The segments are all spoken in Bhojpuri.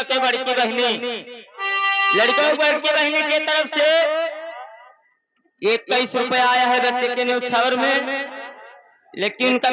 के बड़की बहनी लड़कों की बड़की बहनी की तरफ से 21 रुपया आया है बच्चे के न्यौछावर में, लेकिन उनका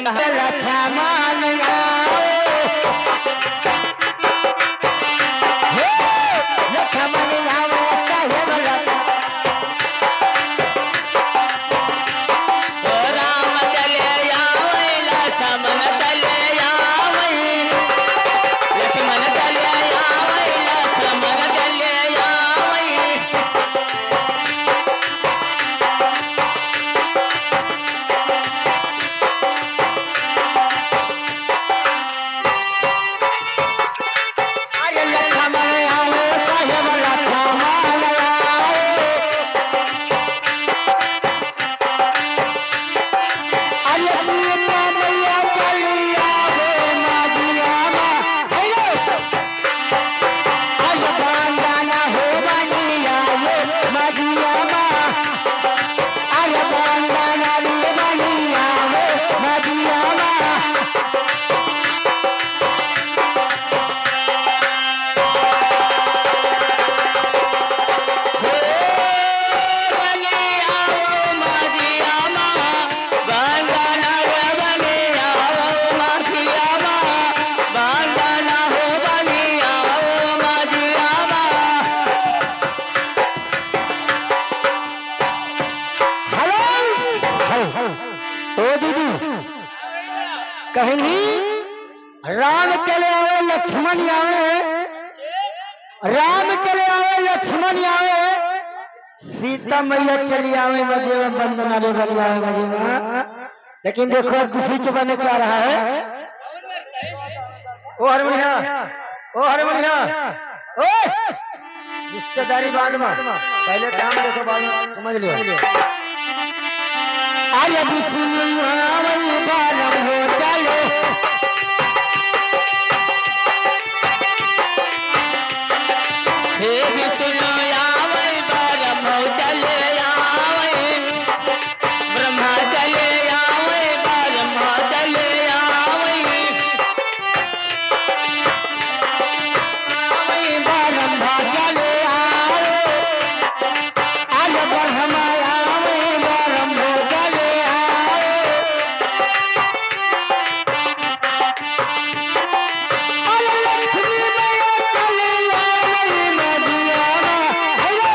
कहीं राम चले आवे लक्ष्मण आवे, राम चले आवे लक्ष्मण आवे, सीता मैया चली आवे मजे में बंदना रे बनी आवे मजे में। लेकिन देखो अब किसी चुपा में क्या रहा है। ओ हरमनिया, ओ हरमनिया, ओ रिश्तेदारी बाद में, पहले काम देखो बाद में समझ लियो। आज अभी सुनियो वही बालम हो चले, हे भी सुनो आवै बालम हो चले आवै, ब्रह्मा चले आवै बालम हो चले आवै, वही बालम हो चले आवै, आज ब्रह्मा आवै बालम हो चले आवै, आज लक्ष्मी मैया चले आवै मदियाना, हेलो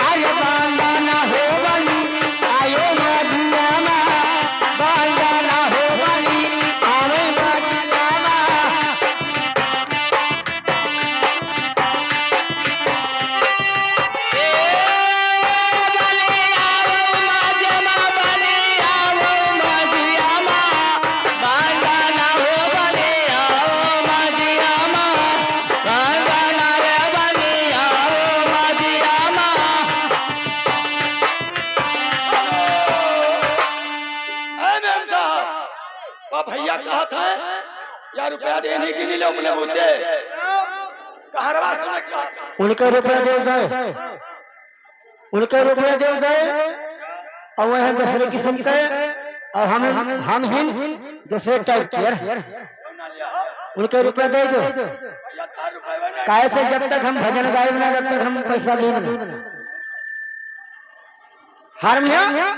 आज बांदाना हो बनी आयो मदियाना, बांदाना हो बनी आवै मदियाना। ए बने आवो माजमा बने आवो माजियामा, बांदाना हो बने आवो माजियामा, बांदाना रे बने आवो माजियामा। मैम साहब, वो भैया कहा था या रुपया देने के लिए अपने मुद्दे कहरवा सुने कहा था। उनका रुपया दे गए, उनका रुपया दे गए, और वह दूसरे किस्म के, और हम ही दूसरे टाइप के उनके रुपया दे दो। भैया था रुपये में काहे से जब तक हम भजन गाए ना जब तक हम पैसा ले नहीं। हारमोनिया